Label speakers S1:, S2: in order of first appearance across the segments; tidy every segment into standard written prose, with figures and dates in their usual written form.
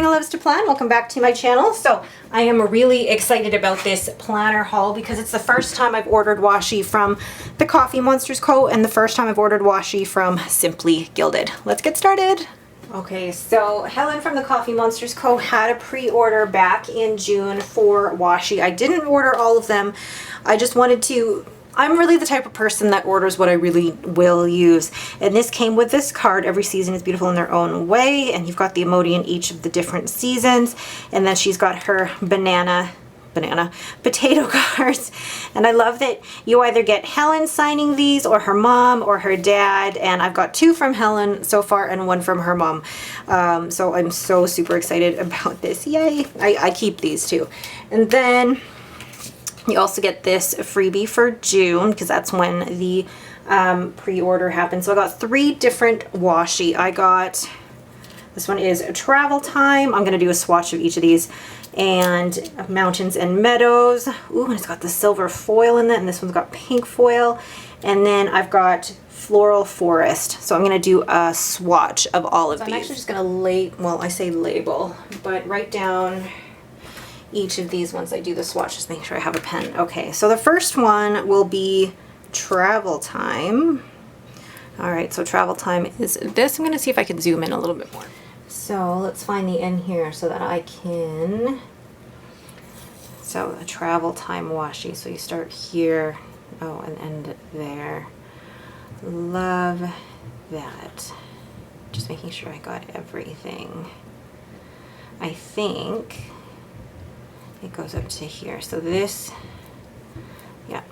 S1: Dana Loves to Plan. Welcome back to my channel. So I am really excited about this planner haul because it's the first time I've ordered washi from the Coffee Monsters Co. and the first time I've ordered washi from Simply Gilded. Let's get started. Okay, so Helen from the Coffee Monsters Co. had a pre-order back in June for washi. I didn't order all of them. I just wanted to... I'm really the type of person that orders what I really will use. And this came with this card. Every season is beautiful in their own way. And you've got the emoji in each of the different seasons. And then she's got her potato cards. And I love that you either get Helen signing these or her mom or her dad. And I've got 2 from Helen so far and 1 from her mom. So I'm so super excited about this. Yay. I keep these too. And then... you also get this freebie for June because that's when the pre-order happened. So I got 3 different washi. I got, this one is Travel Time. I'm going to do a swatch of each of these. And Mountains and Meadows. Ooh, and it's got the silver foil in it. And this one's got pink foil. And then I've got Floral Forest. So I'm going to do a swatch of all of these. I'm actually just going to label, but write down each of these once I do the swatch. Just make sure I have a pen. Okay, so the first one will be Travel Time. All right, so Travel Time is this. I'm going to see if I can zoom in a little bit more. So let's find the end here so that I can... so the Travel Time washi. So you start here, oh, and end there. Love that. Just making sure I got everything. I think it goes up to here. So this, yeah.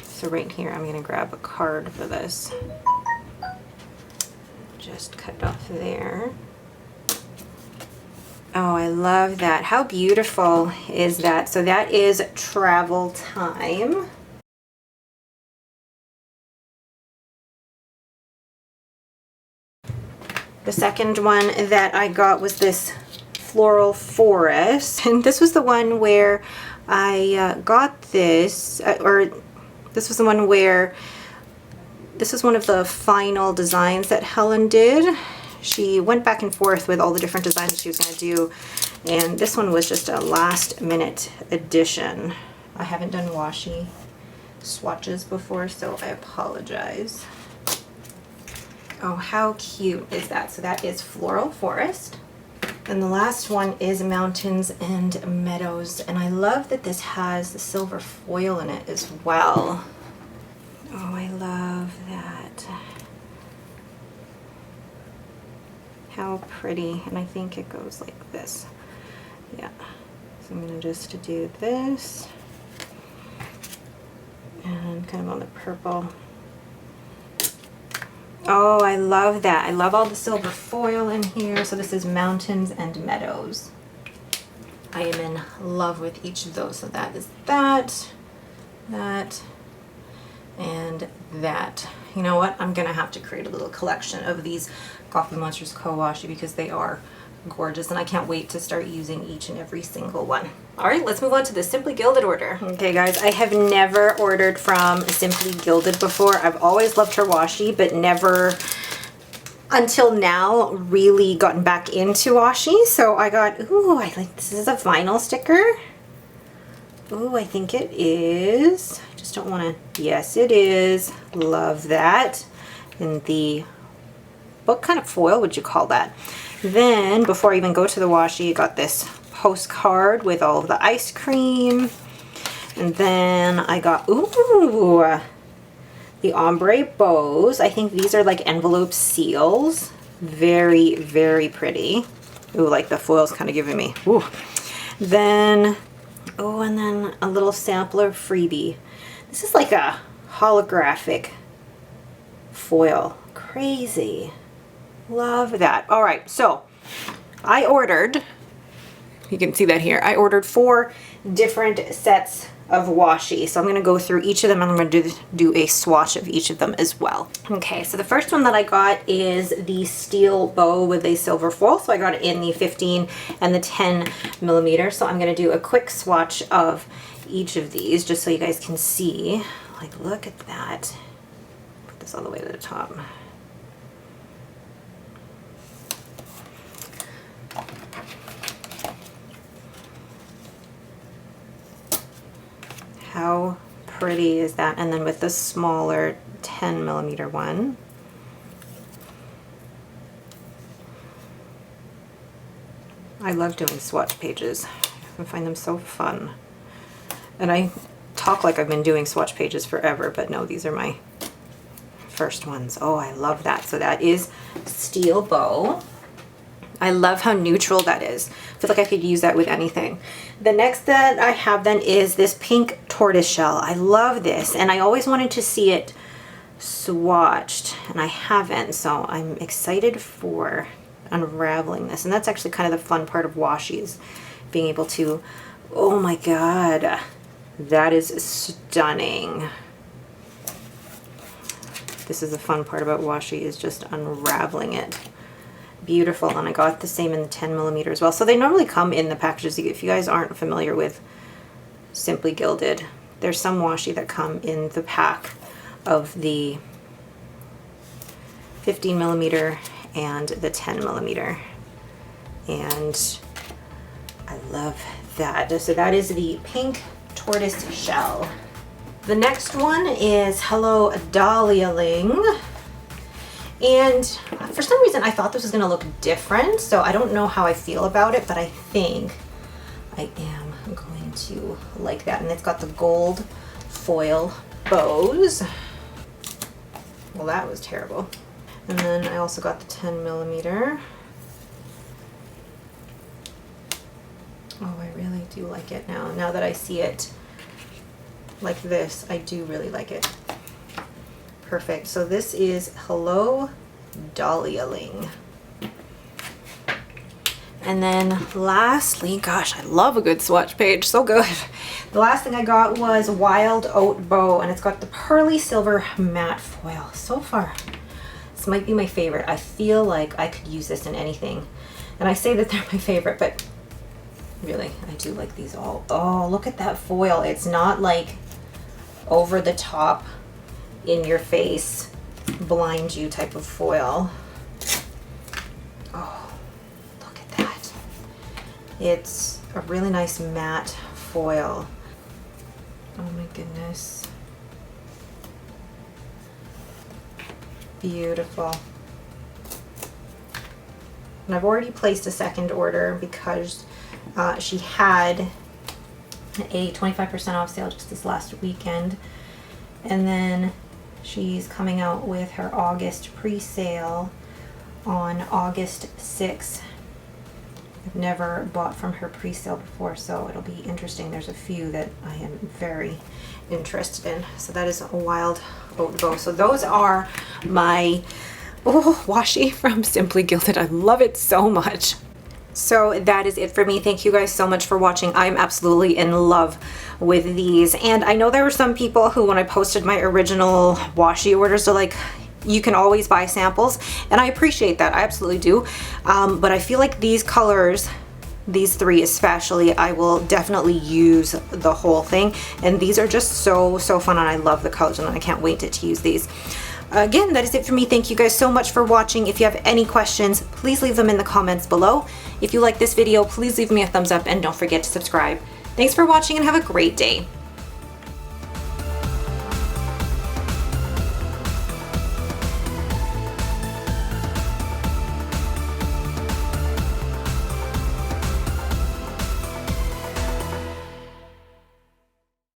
S1: So right here, I'm going to grab a card for this. Just cut it off there. Oh, I love that. How beautiful is that? So that is Travel Time. The second one that I got was this Floral Forest, and this was the one where I got this, or this was the one where this was one of the final designs that Helen did. She went back and forth with all the different designs she was going to do, and this one was just a last minute addition. I haven't done washi swatches before, so I apologize. Oh, how cute is that? So that is Floral Forest. And the last one is Mountains and Meadows. And I love that this has the silver foil in it as well. Oh, I love that. How pretty. And I think it goes like this. Yeah. So I'm going to just do this. And kind of on the purple. Oh, I love that. I love all the silver foil in here. So this is Mountains and Meadows. I am in love with each of those. So that is that, and that. You know what? I'm going to have to create a little collection of these Coffee Monsters Co. washi because they are gorgeous and I can't wait to start using each and every single one. Alright, let's move on to the Simply Gilded order. Okay guys, I have never ordered from Simply Gilded before. I've always loved her washi, but never until now really gotten back into washi. So I got, ooh, I like, this is a vinyl sticker. Ooh, I think it is. I just don't want to, yes it is. Love that. And the, what kind of foil would you call that? Then, before I even go to the washi, I got this postcard with all of the ice cream. And then I got, ooh, the ombre bows. I think these are like envelope seals. Very, very pretty. Ooh, like the foil's kind of giving me, ooh. Then, oh, and then a little sampler freebie. This is like a holographic foil. Crazy. Love that. All right, so I ordered, you can see that here, I ordered 4 different sets of washi. So I'm going to go through each of them and I'm going to do a swatch of each of them as well. Okay, so the first one that I got is the steel bow with a silver foil. So I got it in the 15 and the 10 millimeter. So I'm going to do a quick swatch of each of these just so you guys can see. Like, look at that. Put this all the way to the top. How pretty is that? And then with the smaller 10 millimeter one. I love doing swatch pages. I find them so fun. And I talk like I've been doing swatch pages forever, but no, these are my first ones. Oh, I love that. So that is Steel Bow. I love how neutral that is. I feel like I could use that with anything. The next that I have then is this pink tortoise shell. I love this, and I always wanted to see it swatched, and I haven't, so I'm excited for unraveling this. And that's actually kind of the fun part of washi, is being able to, oh my god, that is stunning. This is the fun part about washi, is just unraveling it. Beautiful. And I got the same in the 10 millimeter as well. So they normally come in the packages. If you guys aren't familiar with Simply Gilded, there's some washi that come in the pack of the 15 millimeter and the 10 millimeter. And I love that. So that is the pink tortoise shell. The next one is Hello Dahlia Ling. And for some reason I thought this was going to look different, so I don't know how I feel about it, but I think I am going to like that. And it's got the gold foil bows. Well, that was terrible. And then I also got the 10 millimeter. Oh, I really do like it now. Now that I see it like this, I do really like it. Perfect. So this is Hello Dahlia Ling. And then lastly, gosh, I love a good swatch page, so good. The last thing I got was Wild Oat Bow, and it's got the pearly silver matte foil. So far, this might be my favorite. I feel like I could use this in anything. And I say that they're my favorite, but really, I do like these all. Oh, look at that foil. It's not like over the top, in your face, blind you type of foil. Oh, look at that. It's a really nice matte foil. Oh my goodness. Beautiful. And I've already placed a second order because she had a 25% off sale just this last weekend. And then she's coming out with her August pre-sale on August 6th. I've never bought from her pre-sale before, so it'll be interesting. There's a few that I am very interested in. So that is a Wild Oat Bow. So those are my washi from Simply Gilded. I love it so much. So that is it for me. Thank you guys so much for watching. I'm absolutely in love with these. And I know there were some people who, when I posted my original washi orders, are like, you can always buy samples. And I appreciate that. I absolutely do. But I feel like these colors, these three especially, I will definitely use the whole thing. And these are just so fun, and I love the colors, and I can't wait to use these. Again, that is it for me. Thank you guys so much for watching. If you have any questions, please leave them in the comments below. If you like this video, please leave me a thumbs up and don't forget to subscribe. Thanks for watching and have a great day.